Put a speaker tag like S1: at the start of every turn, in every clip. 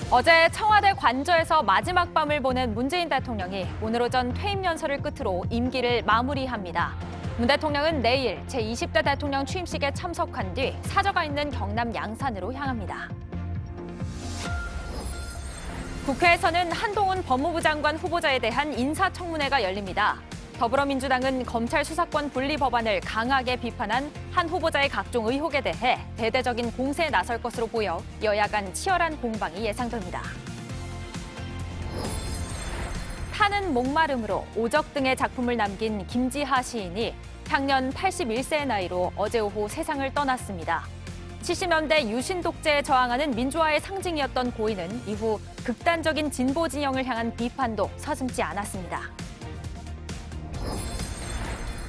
S1: 어제 청와대 관저에서 마지막 밤을 보낸 문재인 대통령이 오늘 오전 퇴임 연설을 끝으로 임기를 마무리합니다. 문 대통령은 내일 제20대 대통령 취임식에 참석한 뒤 사저가 있는 경남 양산으로 향합니다. 국회에서는 한동훈 법무부 장관 후보자에 대한 인사청문회가 열립니다. 더불어민주당은 검찰 수사권 분리 법안을 강하게 비판한 한 후보자의 각종 의혹에 대해 대대적인 공세에 나설 것으로 보여 여야 간 치열한 공방이 예상됩니다. 타는 목마름으로 오적 등의 작품을 남긴 김지하 시인이 향년 81세의 나이로 어제 오후 세상을 떠났습니다. 70년대 유신 독재에 저항하는 민주화의 상징이었던 고인은 이후 극단적인 진보 진영을 향한 비판도 서슴지 않았습니다.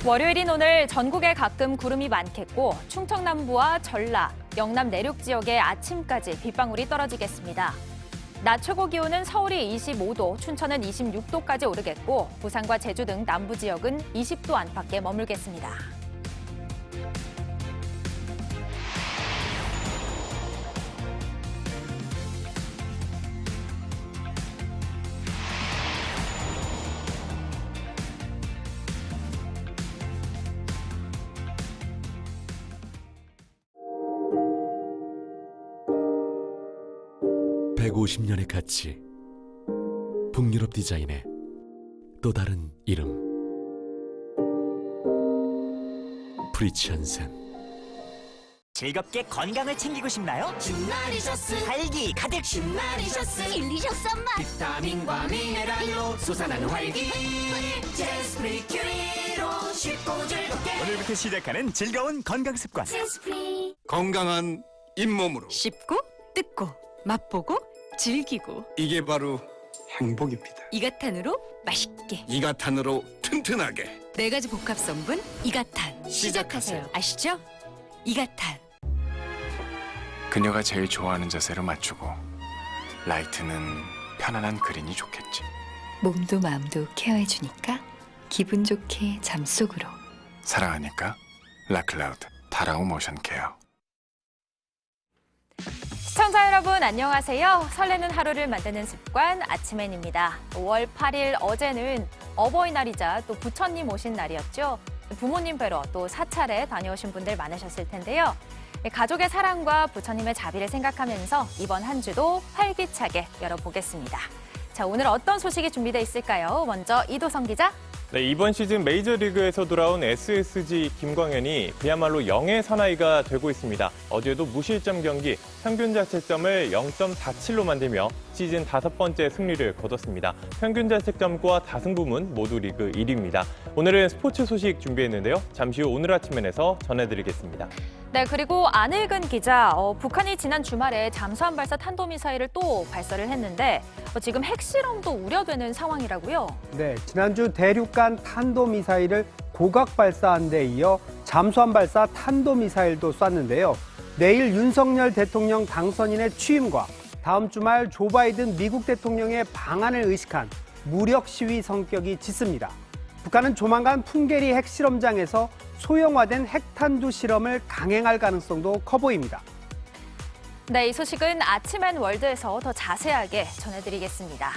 S1: 월요일인 오늘 전국에 가끔 구름이 많겠고 충청 남부와 전라, 영남 내륙 지역에 아침까지 빗방울이 떨어지겠습니다. 낮 최고 기온은 서울이 25도, 춘천은 26도까지 오르겠고 부산과 제주 등 남부 지역은 20도 안팎에 머물겠습니다.
S2: (150년의) 가치, 북유럽 디자인의 또 다른 이름, 프리츠 한센.
S3: 즐겁게 건강을 챙기고 싶나요?
S4: 슈마리셔스
S3: 활기 가득
S4: 슈마리셔스 딜리셔스 맛
S5: 비타민과 미네랄로 솟아나는 활기 제스프리 큐리로 쉽고 즐겁게
S3: 오늘부터 시작하는 즐거운 건강 습관.
S4: 제스프리
S6: 건강한 잇몸으로
S7: 씹고 뜯고 맛보고 즐기고
S6: 이게 바로 행복입니다.
S7: 이가탄으로 맛있게
S6: 이가탄으로 튼튼하게
S7: 4가지 복합 성분 이가탄 시작하세요. 아시죠? 이가탄.
S8: 그녀가 제일 좋아하는 자세로 맞추고 라이트는 편안한 그린이 좋겠지.
S9: 몸도 마음도 케어해주니까 기분 좋게 잠속으로.
S8: 사랑하니까 라클라우드 다라오 모션 케어.
S1: 시청자 여러분 안녕하세요. 설레는 하루를 만드는 습관 아침엔입니다. 5월 8일 어제는 어버이날이자 또 부처님 오신 날이었죠. 부모님 뵈러 또 사찰에 다녀오신 분들 많으셨을 텐데요. 가족의 사랑과 부처님의 자비를 생각하면서 이번 한 주도 활기차게 열어보겠습니다. 자, 오늘 어떤 소식이 준비되어 있을까요? 먼저 이도성 기자.
S10: 네, 이번 시즌 메이저리그에서 돌아온 SSG 김광현이 그야말로 영의 사나이가 되고 있습니다. 어제도 무실점 경기 평균 자책점을 0.47로 만들며 시즌 5번째 승리를 거뒀습니다. 평균 자책점과 다승부문 모두 리그 1위입니다. 오늘은 스포츠 소식 준비했는데요. 잠시 후 오늘 아침엔에서 전해드리겠습니다.
S1: 네, 그리고 안일근 기자, 북한이 지난 주말에 잠수함 발사 탄도미사일을 또 발사를 했는데 지금 핵실험도 우려되는 상황이라고요?
S11: 네, 지난주 대륙간 탄도미사일을 고각 발사한 데 이어 잠수함 발사 탄도미사일도 쐈는데요. 내일 윤석열 대통령 당선인의 취임과 다음 주말 조 바이든 미국 대통령의 방한을 의식한 무력 시위 성격이 짙습니다. 북한은 조만간 풍계리 핵실험장에서 소형화된 핵탄두 실험을 강행할 가능성도 커 보입니다.
S1: 네, 이 소식은 아침엔 월드에서 더 자세하게 전해드리겠습니다.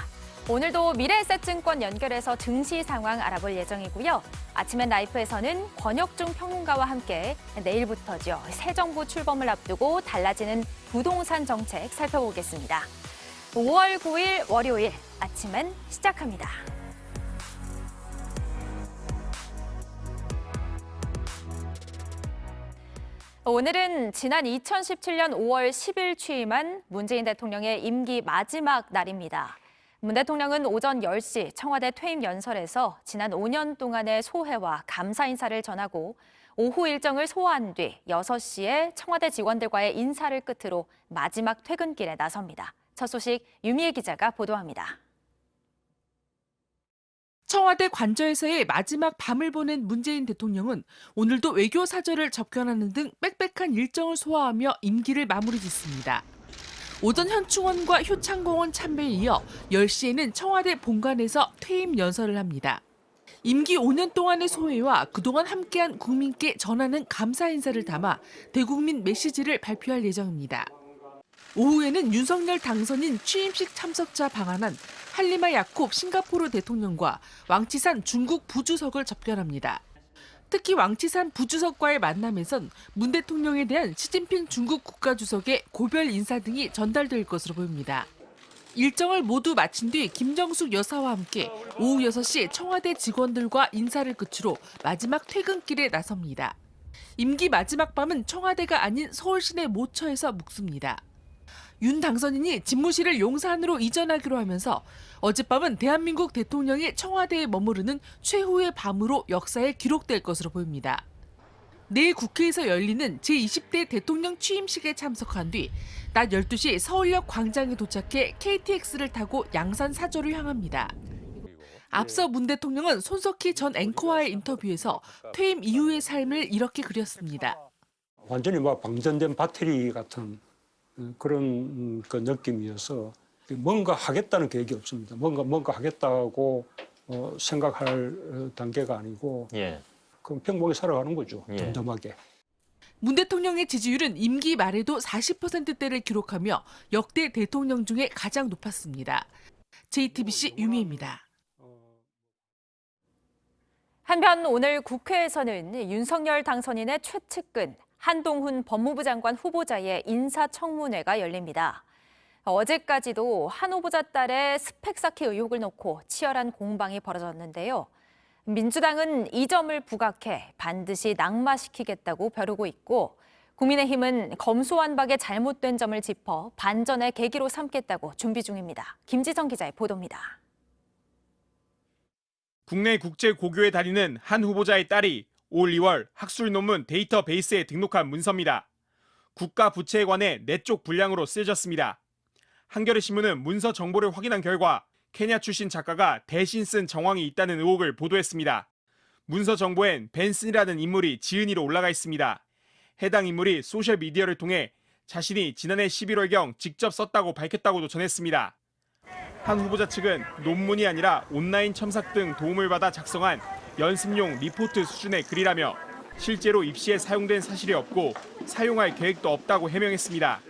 S1: 오늘도 미래에셋증권 연결해서 증시 상황 알아볼 예정이고요. 아침엔 라이프에서는 권혁중 평론가와 함께 내일부터죠. 새 정부 출범을 앞두고 달라지는 부동산 정책 살펴보겠습니다. 5월 9일 월요일 아침엔 시작합니다. 오늘은 지난 2017년 5월 10일 취임한 문재인 대통령의 임기 마지막 날입니다. 문 대통령은 오전 10시 청와대 퇴임 연설에서 지난 5년 동안의 소회와 감사 인사를 전하고 오후 일정을 소화한 뒤 6시에 청와대 직원들과의 인사를 끝으로 마지막 퇴근길에 나섭니다. 첫 소식 유미애 기자가 보도합니다.
S12: 청와대 관저에서의 마지막 밤을 보낸 문재인 대통령은 오늘도 외교 사절을 접견하는 등 빽빽한 일정을 소화하며 임기를 마무리 짓습니다. 오전 현충원과 효창공원 참배에 이어 10시에는 청와대 본관에서 퇴임 연설을 합니다. 임기 5년 동안의 소회와 그동안 함께한 국민께 전하는 감사 인사를 담아 대국민 메시지를 발표할 예정입니다. 오후에는 윤석열 당선인 취임식 참석자 방한한 할리마 야콥 싱가포르 대통령과 왕치산 중국 부주석을 접견합니다. 특히 왕치산 부주석과의 만남에선 문 대통령에 대한 시진핑 중국 국가주석의 고별 인사 등이 전달될 것으로 보입니다. 일정을 모두 마친 뒤 김정숙 여사와 함께 오후 6시 청와대 직원들과 인사를 끝으로 마지막 퇴근길에 나섭니다. 임기 마지막 밤은 청와대가 아닌 서울 시내 모처에서 묵습니다. 윤 당선인이 집무실을 용산으로 이전하기로 하면서 어젯밤은 대한민국 대통령이 청와대에 머무르는 최후의 밤으로 역사에 기록될 것으로 보입니다. 내일 국회에서 열리는 제20대 대통령 취임식에 참석한 뒤 낮 12시 서울역 광장에 도착해 KTX를 타고 양산 사저로 향합니다. 앞서 문 대통령은 손석희 전 앵커와의 인터뷰에서 퇴임 이후의 삶을 이렇게 그렸습니다.
S13: 완전히 막 방전된 배터리 같은 그런 그 느낌이어서 뭔가 하겠다는 계획이 없습니다. 뭔가 하겠다고 생각할 단계가 아니고 그럼 평범하게 살아가는 거죠. 덤덤하게.
S12: 문 대통령의 지지율은 임기 말에도 40%대를 기록하며 역대 대통령 중에 가장 높았습니다. JTBC 유미입니다.
S1: 한편 오늘 국회에서는 윤석열 당선인의 최측근 한동훈 법무부 장관 후보자의 인사청문회가 열립니다. 어제까지도 한 후보자 딸의 스펙 쌓기 의혹을 놓고 치열한 공방이 벌어졌는데요. 민주당은 이 점을 부각해 반드시 낙마시키겠다고 벼르고 있고 국민의힘은 검수완박의 잘못된 점을 짚어 반전의 계기로 삼겠다고 준비 중입니다. 김지성 기자의 보도입니다.
S14: 국내 국제 고교에 다니는 한 후보자의 딸이 올 2월 학술 논문 데이터베이스에 등록한 문서입니다. 국가 부채에 관해 4쪽 분량으로 쓰여졌습니다. 한겨레 신문은 문서 정보를 확인한 결과 케냐 출신 작가가 대신 쓴 정황이 있다는 의혹을 보도했습니다. 문서 정보엔 벤슨이라는 인물이 지은이로 올라가 있습니다. 해당 인물이 소셜미디어를 통해 자신이 지난해 11월경 직접 썼다고 밝혔다고도 전했습니다. 한 후보자 측은 논문이 아니라 온라인 첨삭 등 도움을 받아 작성한 연습용 리포트 수준의 글이라며 실제로 입시에 사용된 사실이 없고 사용할 계획도 없다고 해명했습니다.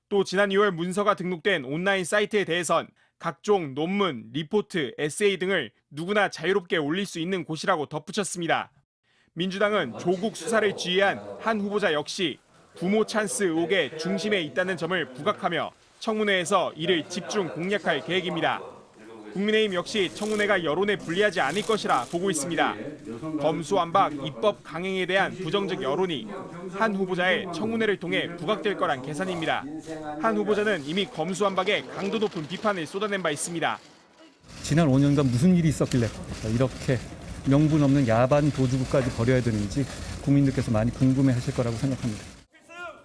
S14: 또 지난 2월 문서가 등록된 온라인 사이트에 대해선 각종 논문, 리포트, 에세이 등을 누구나 자유롭게 올릴 수 있는 곳이라고 덧붙였습니다. 민주당은 조국 수사를 지휘한 한 후보자 역시 부모 찬스 의혹의 중심에 있다는 점을 부각하며 청문회에서 이를 집중 공략할 계획입니다. 국민의힘 역시 청문회가 여론에 불리하지 않을 것이라 보고 있습니다. 검수완박 입법 강행에 대한 부정적 여론이 한 후보자의 청문회를 통해 부각될 거란 계산입니다. 한 후보자는 이미 검수완박에 강도 높은 비판을 쏟아낸 바 있습니다.
S15: 지난 5년간 무슨 일이 있었길래 이렇게 명분 없는 야반 도주국까지 벌여야 되는지 국민들께서 많이 궁금해하실 거라고 생각합니다.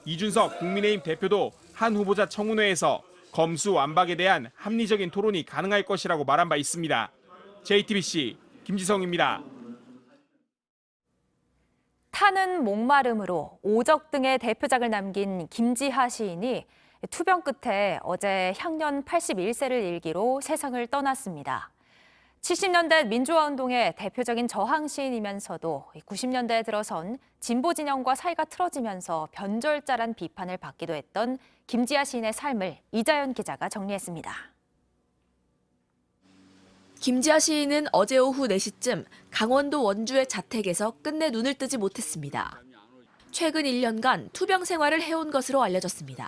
S14: 이준석 국민의힘 대표도 한 후보자 청문회에서 검수완박에 대한 합리적인 토론이 가능할 것이라고 말한 바 있습니다. JTBC 김지성입니다.
S1: 타는 목마름으로 오적 등의 대표작을 남긴 김지하 시인이 투병 끝에 어제 향년 81세를 일기로 세상을 떠났습니다. 70년대 민주화운동의 대표적인 저항 시인이면서도 90년대에 들어선 진보 진영과 사이가 틀어지면서 변절자란 비판을 받기도 했던 김지하 시인의 삶을 이자연 기자가 정리했습니다.
S16: 김지하 시인은 어제 오후 4시쯤 강원도 원주의 자택에서 끝내 눈을 뜨지 못했습니다. 최근 1년간 투병 생활을 해온 것으로 알려졌습니다.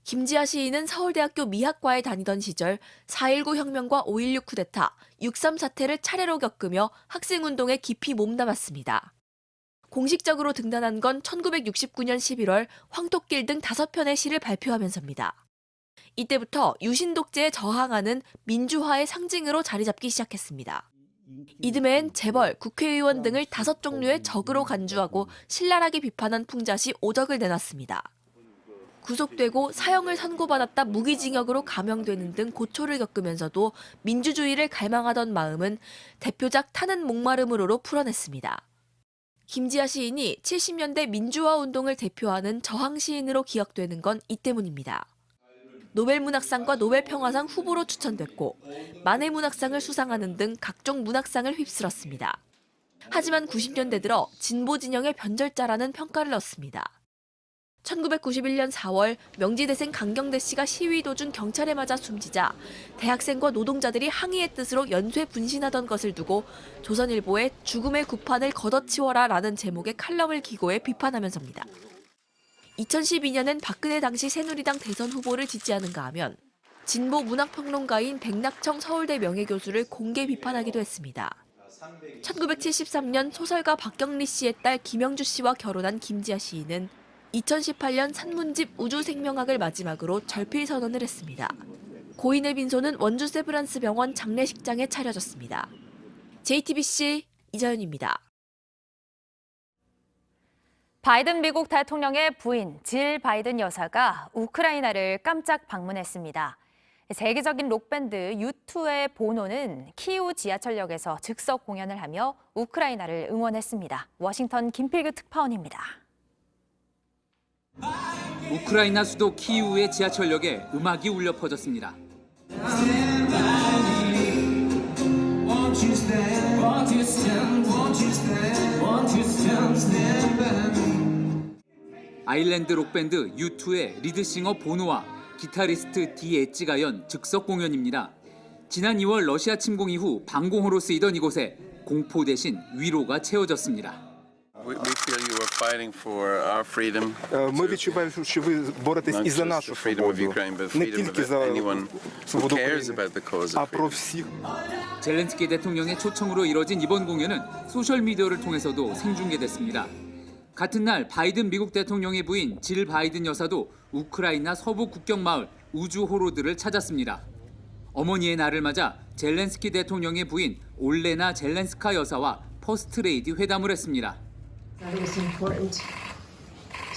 S16: 김지하 시인은 서울대학교 미학과에 다니던 시절 4.19 혁명과 5.16 쿠데타, 6.3 사태를 차례로 겪으며 학생운동에 깊이 몸담았습니다. 공식적으로 등단한 건 1969년 11월 황토길 등 5편의 시를 발표하면서입니다. 이때부터 유신 독재에 저항하는 민주화의 상징으로 자리 잡기 시작했습니다. 이듬해엔 재벌, 국회의원 등을 5종류의 적으로 간주하고 신랄하게 비판한 풍자시 오적을 내놨습니다. 구속되고 사형을 선고받았다 무기징역으로 감형되는 등 고초를 겪으면서도 민주주의를 갈망하던 마음은 대표작 타는 목마름으로로 풀어냈습니다. 김지하 시인이 70년대 민주화 운동을 대표하는 저항 시인으로 기억되는 건 이 때문입니다. 노벨문학상과 노벨평화상 후보로 추천됐고 만해문학상을 수상하는 등 각종 문학상을 휩쓸었습니다. 하지만 90년대 들어 진보 진영의 변절자라는 평가를 얻습니다. 1991년 4월 명지대생 강경대 씨가 시위 도중 경찰에 맞아 숨지자 대학생과 노동자들이 항의의 뜻으로 연쇄 분신하던 것을 두고 조선일보에 죽음의 구판을 걷어치워라라는 제목의 칼럼을 기고해 비판하면서입니다. 2012년엔 박근혜 당시 새누리당 대선 후보를 지지하는가 하면 진보 문학평론가인 백낙청 서울대 명예교수를 공개 비판하기도 했습니다. 1973년 소설가 박경리 씨의 딸 김영주 씨와 결혼한 김지아 시인은 2018년 산문집 우주생명학을 마지막으로 절필 선언을 했습니다. 고인의 빈소는 원주 세브란스 병원 장례식장에 차려졌습니다. JTBC 이자연입니다.
S1: 바이든 미국 대통령의 부인 질 바이든 여사가 우크라이나를 깜짝 방문했습니다. 세계적인 록밴드 U2의 보노는 키이우 지하철역에서 즉석 공연을 하며 우크라이나를 응원했습니다. 워싱턴 김필규 특파원입니다.
S17: 우크라이나 수도 키이우의 지하철역에 음악이 울려 퍼졌습니다. 아일랜드 록밴드 U2의 리드싱어 보노와 기타리스트 디 엣지가 연 즉석 공연입니다. 지난 2월 러시아 침공 이후 방공호로 쓰이던 이곳에 공포 대신 위로가 채워졌습니다.
S18: We feel you are fighting for our freedom.
S6: Ми відчуваємо, що ви боретесь і за нашу свободу, не тільки за свободу України, а про всіх.
S17: 젤렌스키 대통령의 초청으로 이뤄진 이번 공연은 소셜미디어를 통해서도 생중계됐습니다. 같은 날 바이든 미국 대통령의 부인 질 바이든 여사도 우크라이나 서부 국경 마을 우주호로드를 찾았습니다. 어머니의 날을 맞아 젤렌스키 대통령의 부인 올레나 젤렌스카 여사와 퍼스트 레이디 회담을 했습니다.
S19: It was important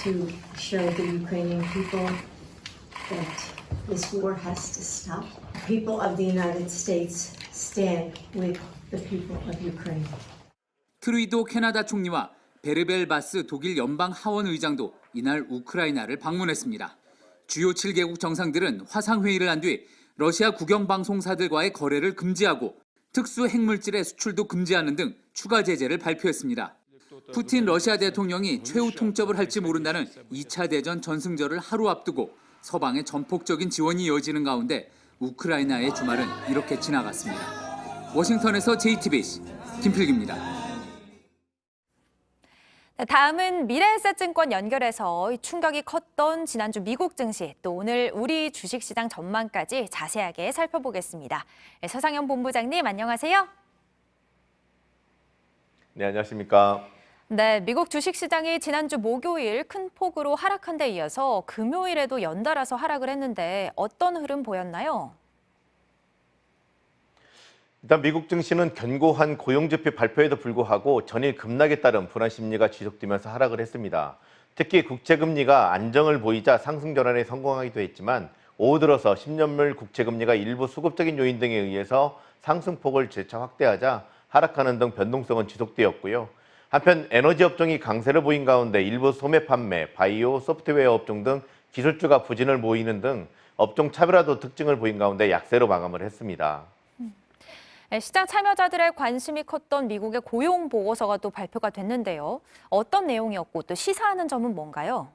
S19: to show the Ukrainian people that this war has to stop. The people of the United States stand with the people of Ukraine.
S17: 트루이도 캐나다 총리와 베르벨 바스 독일 연방 하원 의장도 이날 우크라이나를 방문했습니다. 주요 7개국 정상들은 화상회의를 한 뒤 러시아 국영방송사들과의 거래를 금지하고 특수 핵물질의 수출도 금지하는 등 추가 제재를 발표했습니다. 푸틴 러시아 대통령이 최후 통첩을 할지 모른다는 2차 대전 전승절을 하루 앞두고 서방의 전폭적인 지원이 이어지는 가운데 우크라이나의 주말은 이렇게 지나갔습니다. 워싱턴에서 JTBC 김필기입니다.
S1: 다음은 미래에셋증권 연결해서 충격이 컸던 지난주 미국 증시, 또 오늘 우리 주식시장 전망까지 자세하게 살펴보겠습니다. 서상현 본부장님, 안녕하세요.
S10: 네, 안녕하십니까.
S1: 네, 미국 주식시장이 지난주 목요일 큰 폭으로 하락한 데 이어서 금요일에도 연달아서 하락을 했는데 어떤 흐름 보였나요?
S10: 일단 미국 증시는 견고한 고용지표 발표에도 불구하고 전일 급락에 따른 불안 심리가 지속되면서 하락을 했습니다. 특히 국채금리가 안정을 보이자 상승 전환에 성공하기도 했지만 오후 들어서 10년물 국채금리가 일부 수급적인 요인 등에 의해서 상승폭을 재차 확대하자 하락하는 등 변동성은 지속되었고요. 한편 에너지 업종이 강세를 보인 가운데 일부 소매 판매, 바이오, 소프트웨어 업종 등 기술주가 부진을 보이는 등 업종 차별화도 특징을 보인 가운데 약세로 마감을 했습니다.
S1: 시장 참여자들의 관심이 컸던 미국의 고용 보고서가 또 발표가 됐는데요. 어떤 내용이었고 또 시사하는 점은 뭔가요?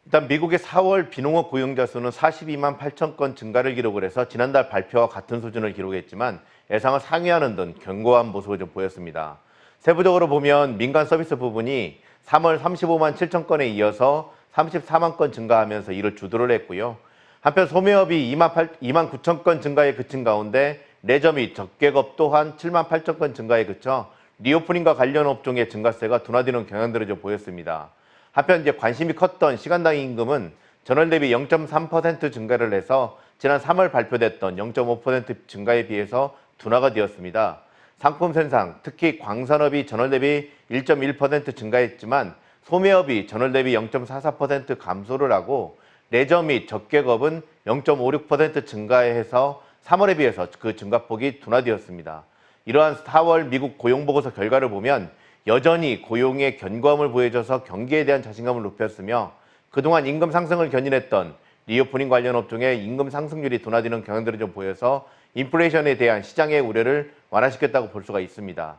S10: 일단 미국의 4월 비농업 고용자 수는 42만 8천 건 증가를 기록을 해서 지난달 발표와 같은 수준을 기록했지만 예상을 상회하는 등 견고한 모습을 좀 보였습니다. 세부적으로 보면 민간 서비스 부분이 3월 35만 7천 건에 이어서 34만 건 증가하면서 이를 주도를 했고요. 한편 소매업이 2만 9천 건 증가에 그친 가운데 레저 및 접객업 또한 7만 8천 건 증가에 그쳐 리오프닝과 관련 업종의 증가세가 둔화되는 경향들을 좀 보였습니다. 한편 이제 관심이 컸던 시간당 임금은 전월 대비 0.3% 증가를 해서 지난 3월 발표됐던 0.5% 증가에 비해서 둔화가 되었습니다. 상품 생산, 특히 광산업이 전월 대비 1.1% 증가했지만 소매업이 전월 대비 0.44% 감소를 하고 레저 및 접객업은 0.56% 증가해서 3월에 비해서 그 증가폭이 둔화되었습니다. 이러한 4월 미국 고용보고서 결과를 보면 여전히 고용의 견고함을 보여줘서 경기에 대한 자신감을 높였으며 그동안 임금 상승을 견인했던 리오프닝 관련 업종의 임금 상승률이 둔화되는 경향들을 좀 보여서 인플레이션에 대한 시장의 우려를 완화시켰다고 볼 수가 있습니다.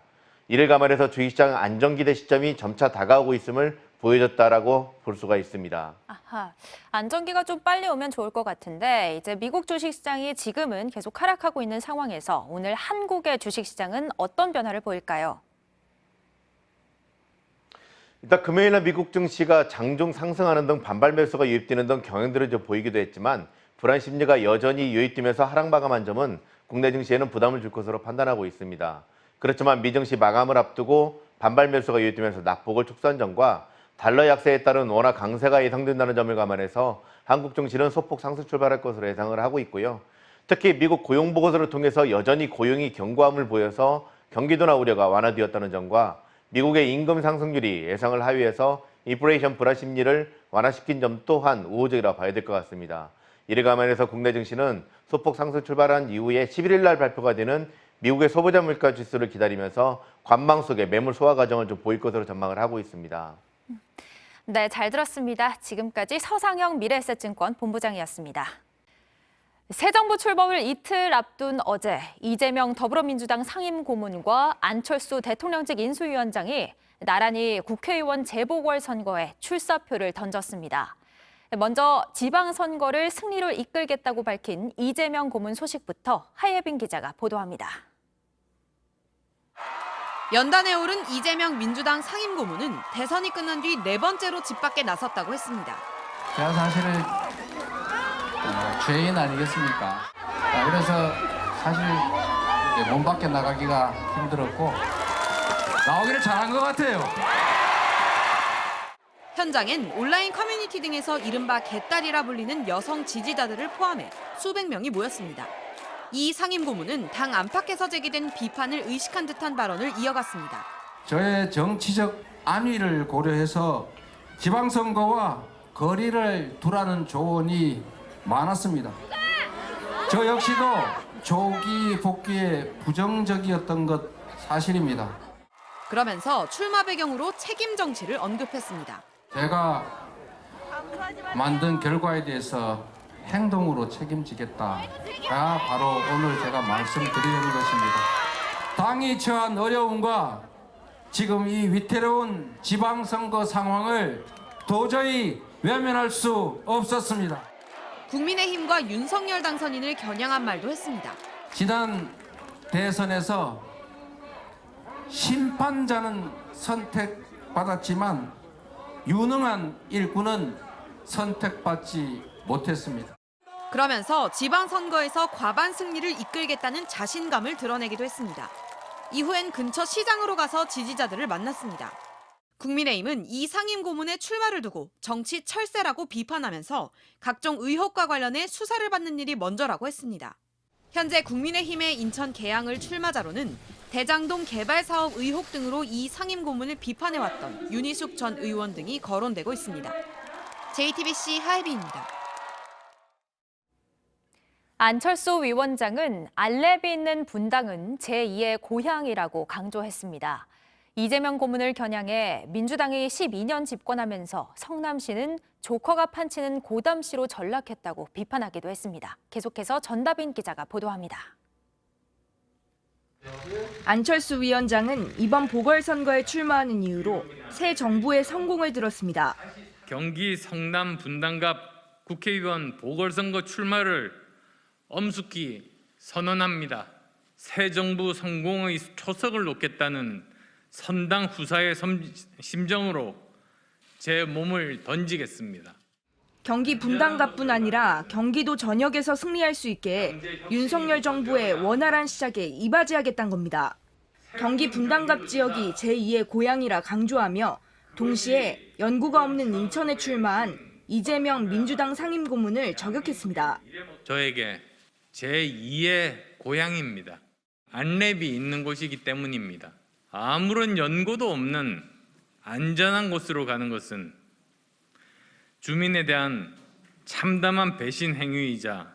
S10: 이를 감안해서 주식시장 안정기대 시점이 점차 다가오고 있음을
S20: 보여줬다라고 볼 수가 있습니다.
S1: 아하, 안정기가 좀 빨리 오면 좋을 것 같은데 이제 미국 주식시장이 지금은 계속 하락하고 있는 상황에서 오늘 한국의 주식시장은 어떤 변화를 보일까요?
S20: 일단 금요일날 미국 증시가 장중 상승하는 등 반발 매수가 유입되는 등 경향들을 좀 보이기도 했지만 불안 심리가 여전히 유입되면서 하락 마감한 점은 국내 증시에는 부담을 줄 것으로 판단하고 있습니다. 그렇지만 미증시 마감을 앞두고 반발 매수가 유입되면서 낙폭을 축소한 점과 달러 약세에 따른 원화 강세가 예상된다는 점을 감안해서 한국 증시는 소폭 상승 출발할 것으로 예상을 하고 있고요. 특히 미국 고용 보고서를 통해서 여전히 고용이 견고함을 보여서 경기도나 우려가 완화되었다는 점과 미국의 임금 상승률이 예상을 하회해서 인플레이션 불안 심리를 완화시킨 점 또한 우호적이라 봐야 될 것 같습니다. 이를 감안해서 국내 증시는 소폭 상승 출발한 이후에 11일 날 발표가 되는 미국의 소비자 물가 지수를 기다리면서 관망 속의 매물 소화 과정을 좀 보일 것으로 전망을 하고 있습니다.
S1: 네, 잘 들었습니다. 지금까지 서상영 미래에셋증권 본부장이었습니다. 새 정부 출범을 이틀 앞둔 어제 이재명 더불어민주당 상임고문과 안철수 대통령직 인수위원장이 나란히 국회의원 재보궐선거에 출사표를 던졌습니다. 먼저 지방선거를 승리로 이끌겠다고 밝힌 이재명 고문 소식부터 하예빈 기자가 보도합니다.
S21: 연단에 오른 이재명 민주당 상임고문은 대선이 끝난 뒤 4번째로 집 밖에 나섰다고 했습니다.
S22: 제가 사실은 죄인 아니겠습니까? 그래서 사실 몸 밖에 나가기가 힘들었고 나오기를 잘한 것 같아요.
S21: 현장엔 온라인 커뮤니티 등에서 이른바 개딸이라 불리는 여성 지지자들을 포함해 수백 명이 모였습니다. 이 상임고문은 당 안팎에서 제기된 비판을 의식한 듯한 발언을 이어갔습니다.
S22: 저의 정치적 안위를 고려해서 지방선거와 거리를 두라는 조언이 많았습니다. 저 역시도 조기 복귀에 부정적이었던 것 사실입니다.
S21: 그러면서 출마 배경으로 책임 정치를 언급했습니다.
S22: 제가 만든 결과에 대해서 행동으로 책임지겠다가 바로 오늘 제가 말씀드리는 것입니다. 당이 처한 어려움과 지금 이 위태로운 지방선거 상황을 도저히 외면할 수 없었습니다.
S21: 국민의힘과 윤석열 당선인을 겨냥한 말도 했습니다.
S22: 지난 대선에서 심판자는 선택받았지만 유능한 일꾼은 선택받지 못했습니다.
S21: 그러면서 지방선거에서 과반 승리를 이끌겠다는 자신감을 드러내기도 했습니다. 이후엔 근처 시장으로 가서 지지자들을 만났습니다. 국민의힘은 이 상임고문의 출마를 두고 정치 철새라고 비판하면서 각종 의혹과 관련해 수사를 받는 일이 먼저라고 했습니다. 현재 국민의힘의 인천 계양을 출마자로는 대장동 개발 사업 의혹 등으로 이 상임고문을 비판해왔던 윤희숙 전 의원 등이 거론되고 있습니다. JTBC 하예빈입니다.
S1: 안철수 위원장은 알렙이 있는 분당은 제2의 고향이라고 강조했습니다. 이재명 고문을 겨냥해 민주당이 12년 집권하면서 성남시는 조커가 판치는 고담시로 전락했다고 비판하기도 했습니다. 계속해서 전다빈 기자가 보도합니다.
S23: 안철수 위원장은 이번 보궐선거에 출마하는 이유로 새 정부의 성공을 들었습니다.
S24: 경기 성남 분당갑 국회의원 보궐선거 출마를 엄숙히 선언합니다. 새 정부 성공의 초석을 놓겠다는 선당 후사의 심정으로 제 몸을 던지겠습니다.
S23: 경기 분당갑뿐 아니라 경기도 전역에서 승리할 수 있게 윤석열 정부의 원활한 시작에 이바지하겠다는 겁니다. 경기 분당갑 지역이 제2의 고향이라 강조하며 동시에 연구가 없는 인천에 출마한 이재명 민주당 상임고문을 저격했습니다.
S24: 저에게 제2의 고향입니다. 안랩이 있는 곳이기 때문입니다. 아무런 연고도 없는 안전한 곳으로 가는 것은 주민에 대한 참담한 배신 행위이자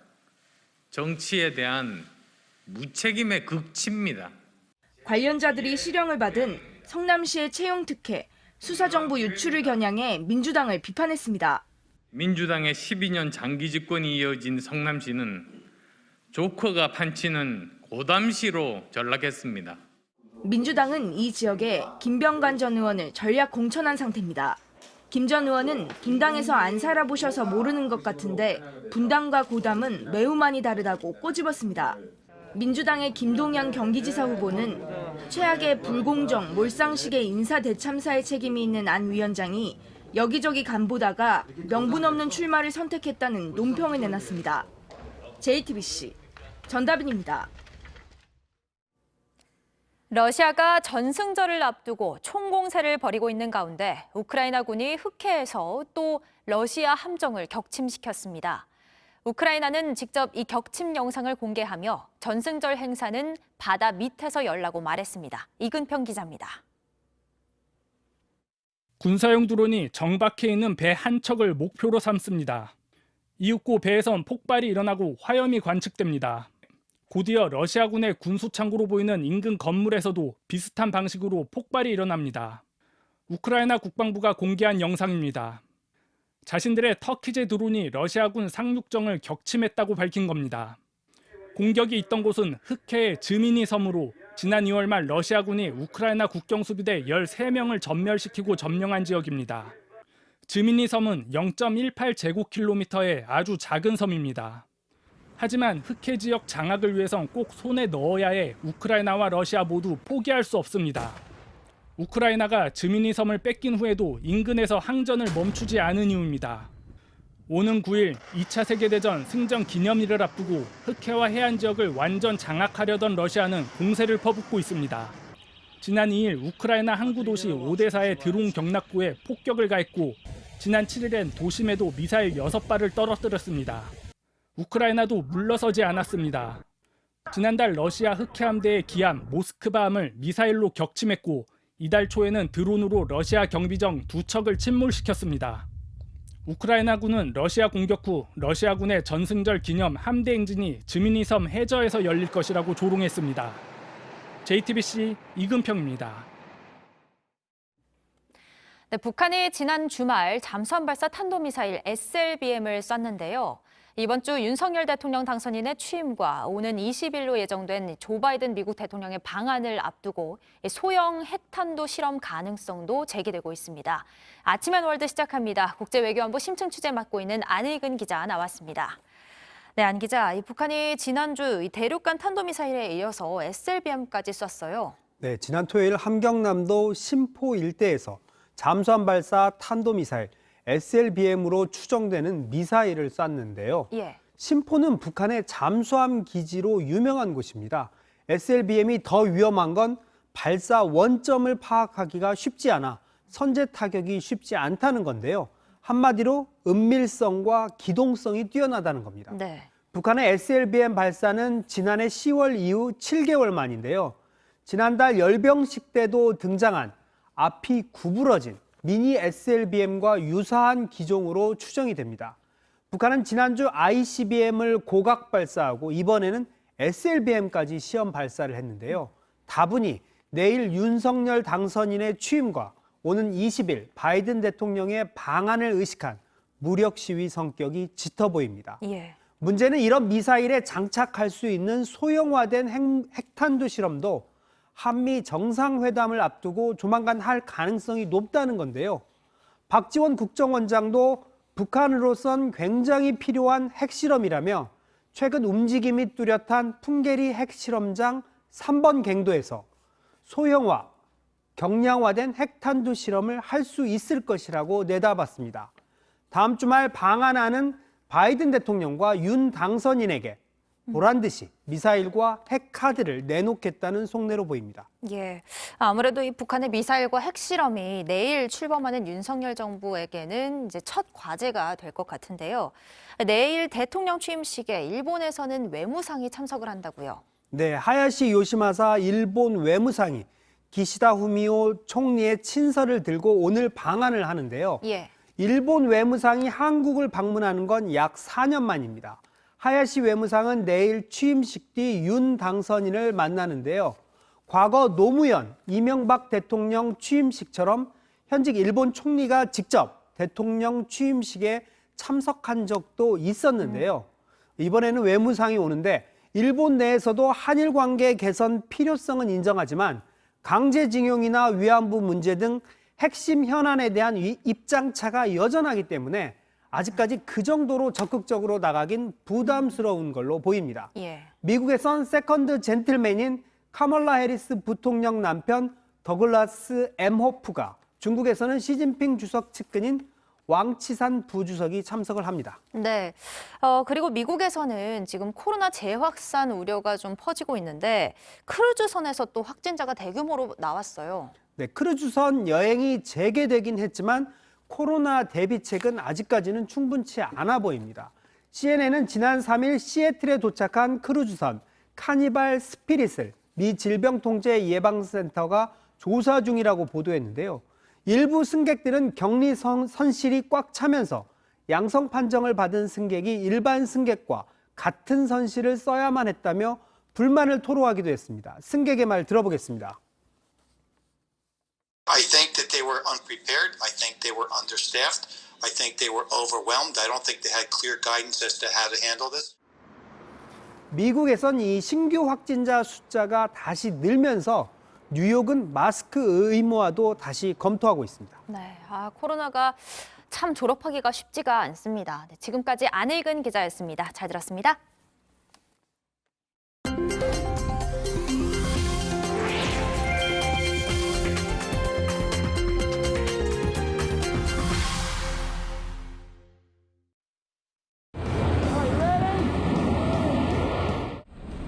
S24: 정치에 대한 무책임의 극치입니다.
S23: 관련자들이 실형을 받은 성남시의 채용 특혜, 수사정보 유출을 겨냥해 민주당을 비판했습니다.
S24: 민주당의 12년 장기 집권이 이어진 성남시는 조커가 판치는 고담시로 전락했습니다.
S23: 민주당은 이 지역에 김병관 전 의원을 전략 공천한 상태입니다. 김 전 의원은 분당에서 안 살아보셔서 모르는 것 같은데 분당과 고담은 매우 많이 다르다고 꼬집었습니다. 민주당의 김동연 경기지사 후보는 최악의 불공정, 몰상식의 인사 대참사의 책임이 있는 안 위원장이 여기저기 간보다가 명분 없는 출마를 선택했다는 논평을 내놨습니다. JTBC 전다빈입니다.
S1: 러시아가 전승절을 앞두고 총공세를 벌이고 있는 가운데 우크라이나군이 흑해에서 또 러시아 함정을 격침시켰습니다. 우크라이나는 직접 이 격침 영상을 공개하며 전승절 행사는 바다 밑에서 열라고 말했습니다. 이근평 기자입니다.
S2: 군사용 드론이 정박해 있는 배 한 척을 목표로 삼습니다. 이윽고 배에선 폭발이 일어나고 화염이 관측됩니다. 곧이어 러시아군의 군수창고로 보이는 인근 건물에서도 비슷한 방식으로 폭발이 일어납니다. 우크라이나 국방부가 공개한 영상입니다. 자신들의 터키제 드론이 러시아군 상륙정을 격침했다고 밝힌 겁니다. 공격이 있던 곳은 흑해의 즈미니 섬으로 지난 2월 말 러시아군이 우크라이나 국경수비대 13명을 전멸시키고 점령한 지역입니다. 즈미니 섬은 0.18제곱킬로미터의 아주 작은 섬입니다. 하지만 흑해 지역 장악을 위해선 꼭 손에 넣어야 해 우크라이나와 러시아 모두 포기할 수 없습니다. 우크라이나가 즈미니 섬을 뺏긴 후에도 인근에서 항전을 멈추지 않은 이유입니다. 오는 9일 2차 세계대전 승전 기념일을 앞두고 흑해와 해안 지역을 완전 장악하려던 러시아는 공세를 퍼붓고 있습니다. 지난 2일 우크라이나 항구 도시 오데사의 드론 경납고에 폭격을 가했고 지난 7일엔 도심에도 미사일 6발을 떨어뜨렸습니다. 우크라이나도 물러서지 않았습니다. 지난달 러시아 흑해함대의 기함 모스크바함을 미사일로 격침했고 이달 초에는 드론으로 러시아 경비정 2척을 침몰시켰습니다. 우크라이나군은 러시아 공격 후 러시아군의 전승절 기념 함대 행진이 즈미니 섬 해저에서 열릴 것이라고 조롱했습니다. JTBC 이근평입니다.
S1: 네, 북한이 지난 주말 잠수함 발사 탄도미사일 SLBM을 쐈는데요. 이번 주 윤석열 대통령 당선인의 취임과 오는 20일로 예정된 조 바이든 미국 대통령의 방한을 앞두고 소형 핵탄도 실험 가능성도 제기되고 있습니다. 아침엔 월드 시작합니다. 국제외교안보 심층 취재 맡고 있는 안익은 기자 나왔습니다. 네, 안 기자, 이 북한이 지난주 이 대륙간 탄도미사일에 이어서 SLBM까지 쐈어요.
S11: 네, 지난 토요일 함경남도 심포 일대에서 잠수함 발사 탄도미사일 SLBM으로 추정되는 미사일을 쐈는데요.
S1: 예.
S11: 심포는 북한의 잠수함 기지로 유명한 곳입니다. SLBM이 더 위험한 건 발사 원점을 파악하기가 쉽지 않아 선제 타격이 쉽지 않다는 건데요. 한마디로 은밀성과 기동성이 뛰어나다는 겁니다.
S1: 네.
S11: 북한의 SLBM 발사는 지난해 10월 이후 7개월 만인데요. 지난달 열병식 때도 등장한 앞이 구부러진 미니 SLBM과 유사한 기종으로 추정이 됩니다. 북한은 지난주 ICBM을 고각 발사하고 이번에는 SLBM까지 시험 발사를 했는데요. 다분히 내일 윤석열 당선인의 취임과 오는 20일 바이든 대통령의 방한을 의식한 무력 시위 성격이 짙어 보입니다.
S1: 예.
S11: 문제는 이런 미사일에 장착할 수 있는 소형화된 핵탄두 실험도 한미 정상회담을 앞두고 조만간 할 가능성이 높다는 건데요. 박지원 국정원장도 북한으로선 굉장히 필요한 핵실험이라며 최근 움직임이 뚜렷한 풍계리 핵실험장 3번 갱도에서 소형화, 경량화된 핵탄두 실험을 할 수 있을 것이라고 내다봤습니다. 다음 주말 방한하는 바이든 대통령과 윤 당선인에게 보란듯이 미사일과 핵카드를 내놓겠다는 속내로 보입니다.
S1: 예, 아무래도 이 북한의 미사일과 핵실험이 내일 출범하는 윤석열 정부에게는 이제 첫 과제가 될 것 같은데요. 내일 대통령 취임식에 일본에서는 외무상이 참석을 한다고요.
S11: 네, 하야시 요시마사 일본 외무상이 기시다 후미오 총리의 친서를 들고 오늘 방한을 하는데요.
S1: 예.
S11: 일본 외무상이 한국을 방문하는 건 약 4년 만입니다. 하야시 외무상은 내일 취임식 뒤 윤 당선인을 만나는데요. 과거 노무현, 이명박 대통령 취임식처럼 현직 일본 총리가 직접 대통령 취임식에 참석한 적도 있었는데요. 이번에는 외무상이 오는데 일본 내에서도 한일 관계 개선 필요성은 인정하지만 강제징용이나 위안부 문제 등 핵심 현안에 대한 입장차가 여전하기 때문에 아직까지 그 정도로 적극적으로 나가긴 부담스러운 걸로 보입니다. 미국에선 세컨드 젠틀맨인 카멀라 해리스 부통령 남편 더글라스 엠호프가, 중국에서는 시진핑 주석 측근인 왕치산 부주석이 참석을 합니다.
S1: 네. 그리고 미국에서는 지금 코로나 재확산 우려가 좀 퍼지고 있는데 크루즈선에서 또 확진자가 대규모로 나왔어요.
S11: 네, 크루즈선 여행이 재개되긴 했지만 코로나 대비책은 아직까지는 충분치 않아 보입니다. CNN은 지난 3일 시애틀에 도착한 크루즈선 카니발 스피릿을 미 질병통제예방센터가 조사 중이라고 보도했는데요. 일부 승객들은 격리 선실이 꽉 차면서 양성 판정을 받은 승객이 일반 승객과 같은 선실을 써야만 했다며 불만을 토로하기도 했습니다. 승객의 말 들어보겠습니다.
S3: I think that they were unprepared. I think they were understaffed. I think they were overwhelmed. I don't think they had clear guidance as to how to handle this.
S11: 미국에선 이 신규 확진자 숫자가 다시 늘면서 뉴욕은 마스크 의무화도 다시 검토하고 있습니다.
S1: 네, 코로나가 참 졸업하기가 쉽지가 않습니다. 네, 지금까지 안일근 기자였습니다. 잘 들었습니다.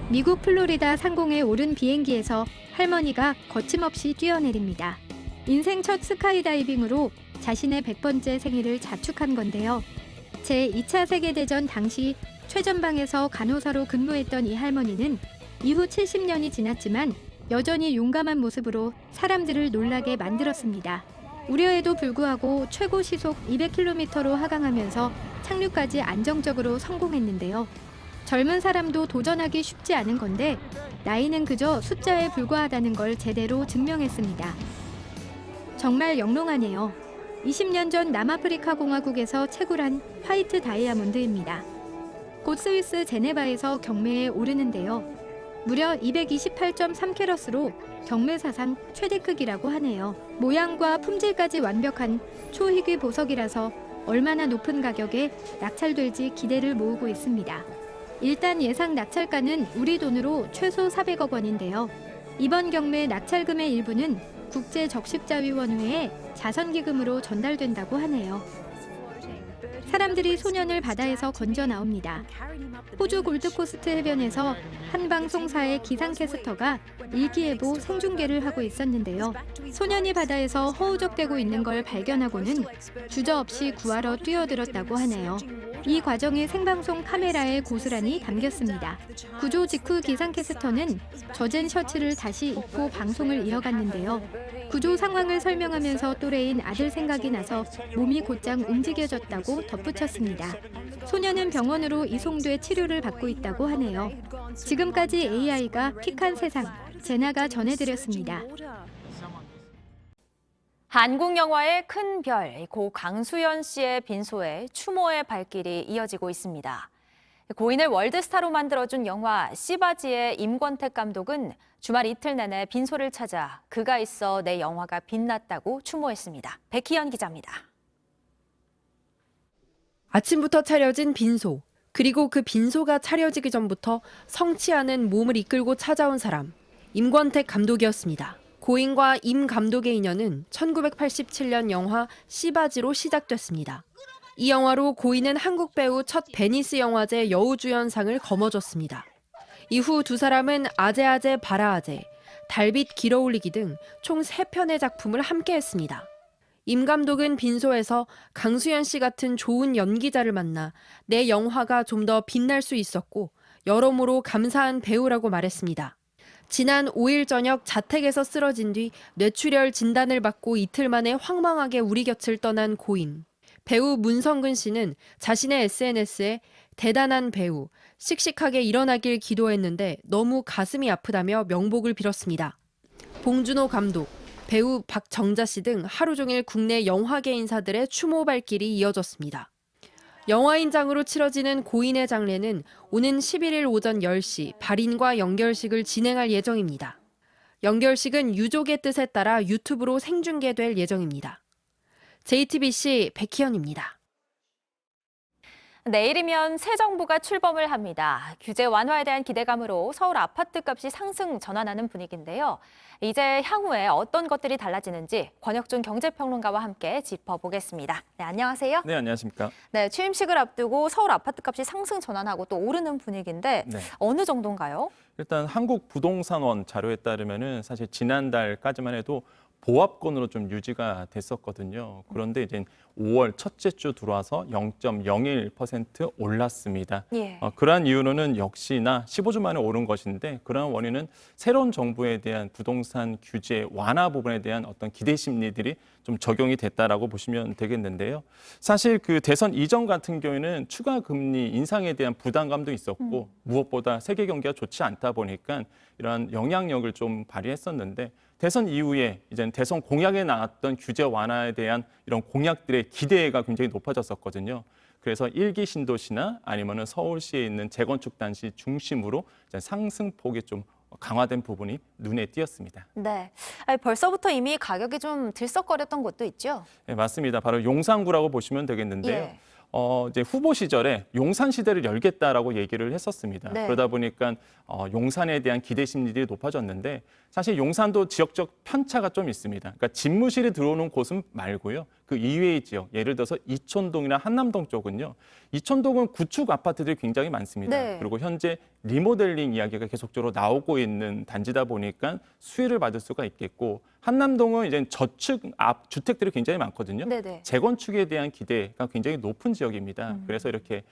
S4: 미국 플로리다 상공에 오른 비행기에서 할머니가 거침없이 뛰어내립니다. 인생 첫 스카이다이빙으로 자신의 100번째 생일을 자축한 건데요. 제2차 세계대전 당시 최전방에서 간호사로 근무했던 이 할머니는 이후 70년이 지났지만 여전히 용감한 모습으로 사람들을 놀라게 만들었습니다. 우려에도 불구하고 최고 시속 200km로 하강하면서 착륙까지 안정적으로 성공했는데요. 젊은 사람도 도전하기 쉽지 않은 건데 나이는 그저 숫자에 불과하다는 걸 제대로 증명했습니다. 정말 영롱하네요. 20년 전 남아프리카 공화국에서 채굴한 화이트 다이아몬드입니다. 곧 스위스 제네바에서 경매에 오르는데요. 무려 228.3캐럿으로 경매 사상 최대 크기라고 하네요. 모양과 품질까지 완벽한 초희귀 보석이라서 얼마나 높은 가격에 낙찰될지 기대를 모으고 있습니다. 일단 예상 낙찰가는 우리 돈으로 최소 400억 원인데요. 이번 경매 낙찰금의 일부는 국제적십자위원회에 자선기금으로 전달된다고 하네요. 사람들이 소년을 바다에서 건져 나옵니다. 호주 골드코스트 해변에서 한 방송사의 기상캐스터가 일기예보 생중계를 하고 있었는데요. 소년이 바다에서 허우적대고 있는 걸 발견하고는 주저없이 구하러 뛰어들었다고 하네요. 이 과정에 생방송 카메라에 고스란히 담겼습니다. 구조 직후 기상캐스터는 젖은 셔츠를 다시 입고 방송을 이어갔는데요. 구조 상황을 설명하면서 또래인 아들 생각이 나서 몸이 곧장 움직여졌다고 덧붙였습니다. 소년은 병원으로 이송돼 치료를 받고 있다고 하네요. 지금까지 AI가 킥한 세상, 제나가 전해드렸습니다.
S1: 한국 영화의 큰 별, 고 강수연 씨의 빈소에 추모의 발길이 이어지고 있습니다. 고인을 월드스타로 만들어준 영화 씨바지의 임권택 감독은 주말 이틀 내내 빈소를 찾아 그가 있어 내 영화가 빛났다고 추모했습니다. 백희연 기자입니다.
S5: 아침부터 차려진 빈소, 그리고 그 빈소가 차려지기 전부터 성취하는 몸을 이끌고 찾아온 사람, 임권택 감독이었습니다. 고인과 임 감독의 인연은 1987년 영화 씨바지로 시작됐습니다. 이 영화로 고인은 한국 배우 첫 베니스 영화제 여우주연상을 거머쥐었습니다. 이후 두 사람은 아재아재 바라아재, 달빛 길어올리기 등 총 3편의 작품을 함께했습니다. 임 감독은 빈소에서 강수연 씨 같은 좋은 연기자를 만나 내 영화가 좀 더 빛날 수 있었고 여러모로 감사한 배우라고 말했습니다. 지난 5일 저녁 자택에서 쓰러진 뒤 뇌출혈 진단을 받고 이틀 만에 황망하게 우리 곁을 떠난 고인. 배우 문성근 씨는 자신의 SNS에 대단한 배우, 씩씩하게 일어나길 기도했는데 너무 가슴이 아프다며 명복을 빌었습니다. 봉준호 감독, 배우 박정자 씨 등 하루 종일 국내 영화계 인사들의 추모 발길이 이어졌습니다. 영화인장으로 치러지는 고인의 장례는 오는 11일 오전 10시 발인과 연결식을 진행할 예정입니다. 연결식은 유족의 뜻에 따라 유튜브로 생중계될 예정입니다. JTBC 백희연입니다.
S1: 내일이면 새 정부가 출범을 합니다. 규제 완화에 대한 기대감으로 서울 아파트값이 상승 전환하는 분위기인데요. 이제 향후에 어떤 것들이 달라지는지 권혁준 경제평론가와 함께 짚어보겠습니다. 네, 안녕하세요.
S7: 네, 안녕하십니까.
S1: 네, 취임식을 앞두고 서울 아파트값이 상승 전환하고 또 오르는 분위기인데
S7: 네.
S1: 어느 정도인가요?
S7: 일단 한국부동산원 자료에 따르면은 사실 지난달까지만 해도 보합권으로 좀 유지가 됐었거든요. 그런데 이제 5월 첫째 주 들어와서 0.01% 올랐습니다.
S1: 예.
S7: 그러한 이유로는 역시나 15주 만에 오른 것인데 그러한 원인은 새로운 정부에 대한 부동산 규제 완화 부분에 대한 어떤 기대 심리들이 좀 적용이 됐다라고 보시면 되겠는데요. 사실 그 대선 이전 같은 경우에는 추가 금리 인상에 대한 부담감도 있었고 무엇보다 세계 경기가 좋지 않다 보니까 이러한 영향력을 좀 발휘했었는데 대선 이후에 이제 대선 공약에 나왔던 규제 완화에 대한 이런 공약들의 기대가 굉장히 높아졌었거든요. 그래서 1기 신도시나 아니면은 서울시에 있는 재건축 단지 중심으로 이제 상승폭이 좀 강화된 부분이 눈에 띄었습니다.
S1: 네, 아니, 벌써부터 이미 가격이 좀 들썩거렸던 곳도 있죠?
S7: 네, 맞습니다. 바로 용산구라고 보시면 되겠는데요.
S1: 예.
S7: 이제 후보 시절에 용산 시대를 열겠다라고 얘기를 했었습니다.
S1: 네.
S7: 그러다 보니까 용산에 대한 기대 심리들이 높아졌는데 사실 용산도 지역적 편차가 좀 있습니다. 그러니까 집무실이 들어오는 곳은 말고요. 그 이외의 지역, 예를 들어서 이촌동이나 한남동 쪽은요. 이촌동은 구축 아파트들이 굉장히 많습니다.
S1: 네.
S7: 그리고 현재 리모델링 이야기가 계속적으로 나오고 있는 단지다 보니까 수혜를 받을 수가 있겠고 한남동은 이제 저축 앞 주택들이 굉장히 많거든요.
S1: 네네.
S7: 재건축에 대한 기대가 굉장히 높은 지역입니다. 그래서 이렇게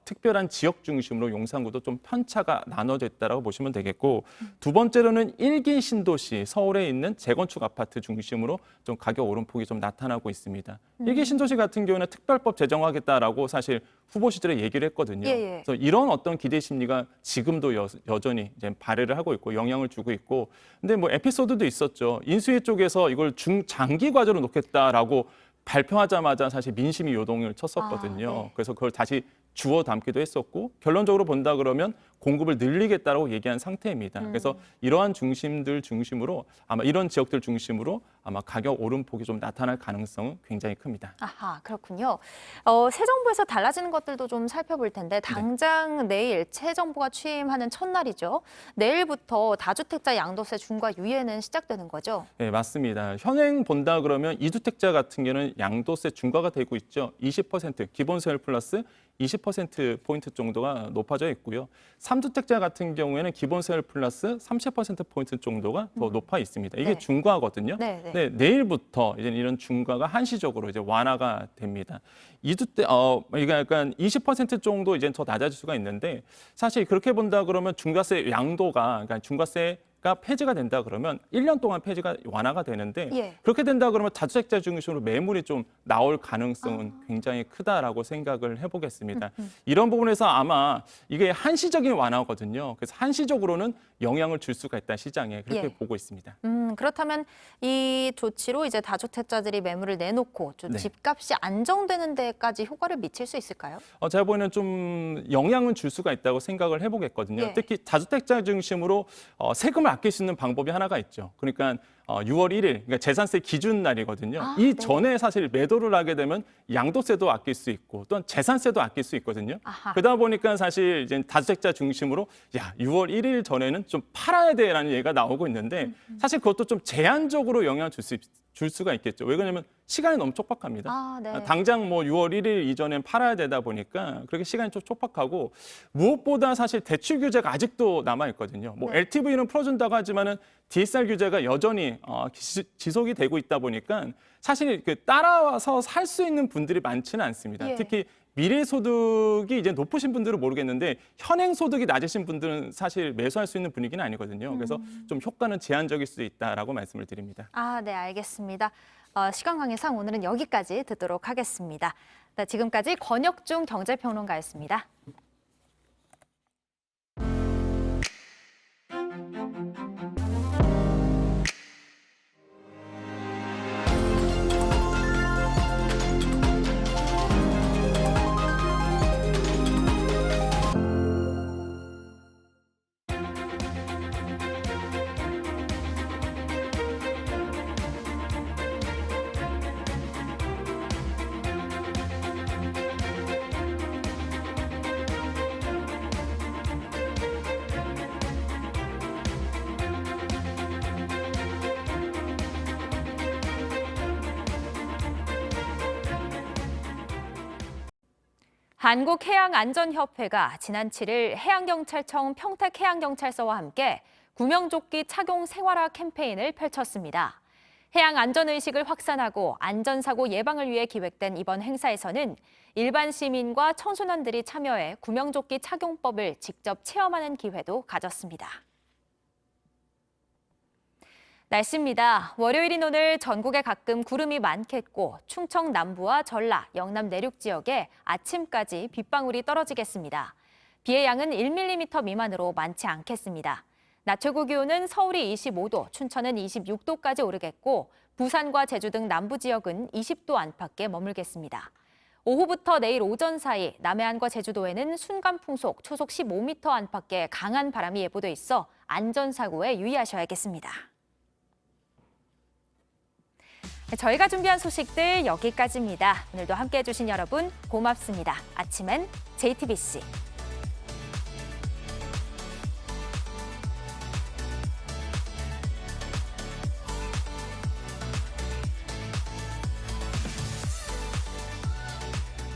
S7: 특별한 지역 중심으로 용산구도 좀 편차가 나눠졌다라고 보시면 되겠고 두 번째로는 1기 신도시 서울에 있는 재건축 아파트 중심으로 좀 가격 오름폭이 좀 나타나고 있습니다. 1기 신도시 같은 경우는 특별법 제정하겠다라고 사실 후보 시절에 얘기를 했거든요.
S1: 예.
S7: 그래서 이런 어떤 기대 심리가 지금도 여전히 이제 발휘를 하고 있고 영향을 주고 있고 근데 뭐 에피소드도 있었죠. 인수위 쪽에서 이걸 중장기 과제로 놓겠다라고 발표하자마자 사실 민심이 요동을 쳤었거든요.
S1: 네.
S7: 그래서 그걸 다시 주워 담기도 했었고 결론적으로 본다 그러면 공급을 늘리겠다라고 얘기한 상태입니다. 그래서 이러한 중심들 중심으로 아마 이런 지역들 중심으로 아마 가격 오름폭이 좀 나타날 가능성은 굉장히 큽니다.
S1: 아하, 그렇군요. 새 정부에서 달라지는 것들도 좀 살펴볼 텐데 당장 내일 새 정부가 취임하는 첫날이죠. 내일부터 다주택자 양도세 중과 유예는 시작되는 거죠?
S7: 네, 맞습니다. 현행 본다 그러면 2주택자 같은 경우는 양도세 중과가 되고 있죠. 20% 기본세율 플러스 20%포인트 정도가 높아져 있고요. 3주택자 같은 경우에는 기본세율 플러스 30%포인트 정도가 더 높아 있습니다. 이게
S1: 네.
S7: 중과거든요.
S1: 네.
S7: 네, 내일부터 이제 이런 중과가 한시적으로 이제 완화가 됩니다. 2주택 이게 약간 20% 정도 이제 더 낮아질 수가 있는데 사실 그렇게 본다 그러면 중과세 양도가 그러니까 중과세가 폐지가 된다 그러면 1년 동안 폐지가 완화가 되는데
S1: 예.
S7: 그렇게 된다 그러면 다주택자 중심으로 매물이 좀 나올 가능성은 굉장히 크다라고 생각을 해보겠습니다. 이런 부분에서 아마 이게 한시적인 완화거든요. 그래서 한시적으로는 영향을 줄 수가 있다 시장에 그렇게
S1: 예.
S7: 보고 있습니다.
S1: 그렇다면 이 조치로 이제 다주택자들이 매물을 내놓고 좀
S7: 네.
S1: 집값이 안정되는 데까지 효과를 미칠 수 있을까요?
S7: 제가 보기에는 좀 영향은 줄 수가 있다고 생각을 해보겠거든요.
S1: 예.
S7: 특히 다주택자 중심으로 세금을 아낄 수 있는 방법이 하나가 있죠. 그러니까 6월 1일, 그러니까 재산세 기준 날이거든요. 이 전에 사실 매도를 하게 되면 양도세도 아낄 수 있고 또한 재산세도 아낄 수 있거든요.
S1: 아하.
S7: 그러다 보니까 사실 이제 다주택자 중심으로 6월 1일 전에는 좀 팔아야 돼라는 얘기가 나오고 있는데 사실 그것도 좀 제한적으로 영향을 줄 수가 있겠죠. 왜 그러냐면 시간이 너무 촉박합니다.
S1: 네.
S7: 당장 뭐 6월 1일 이전엔 팔아야 되다 보니까 그렇게 시간이 좀 촉박하고 무엇보다 사실 대출 규제가 아직도 남아 있거든요. 뭐 LTV는 풀어준다고 하지만은 DSR 규제가 여전히 지속이 되고 있다 보니까 사실 그 따라와서 살 수 있는 분들이 많지는 않습니다.
S1: 예.
S7: 특히 미래 소득이 이제 높으신 분들은 모르겠는데 현행 소득이 낮으신 분들은 사실 매수할 수 있는 분위기는 아니거든요. 그래서 좀 효과는 제한적일 수 있다라고 말씀을 드립니다.
S1: 네, 알겠습니다. 시간 관계상 오늘은 여기까지 듣도록 하겠습니다. 네, 지금까지 권혁중 경제평론가였습니다. 한국해양안전협회가 지난 7일 해양경찰청 평택해양경찰서와 함께 구명조끼 착용 생활화 캠페인을 펼쳤습니다. 해양안전의식을 확산하고 안전사고 예방을 위해 기획된 이번 행사에서는 일반 시민과 청소년들이 참여해 구명조끼 착용법을 직접 체험하는 기회도 가졌습니다. 날씨입니다. 월요일인 오늘 전국에 가끔 구름이 많겠고 충청 남부와 전라, 영남 내륙 지역에 아침까지 빗방울이 떨어지겠습니다. 비의 양은 1mm 미만으로 많지 않겠습니다. 낮 최고 기온은 서울이 25도, 춘천은 26도까지 오르겠고 부산과 제주 등 남부 지역은 20도 안팎에 머물겠습니다. 오후부터 내일 오전 사이 남해안과 제주도에는 순간풍속 초속 15m 안팎의 강한 바람이 예보돼 있어 안전사고에 유의하셔야겠습니다. 저희가 준비한 소식들 여기까지입니다. 오늘도 함께해 주신 여러분 고맙습니다. 아침엔 JTBC.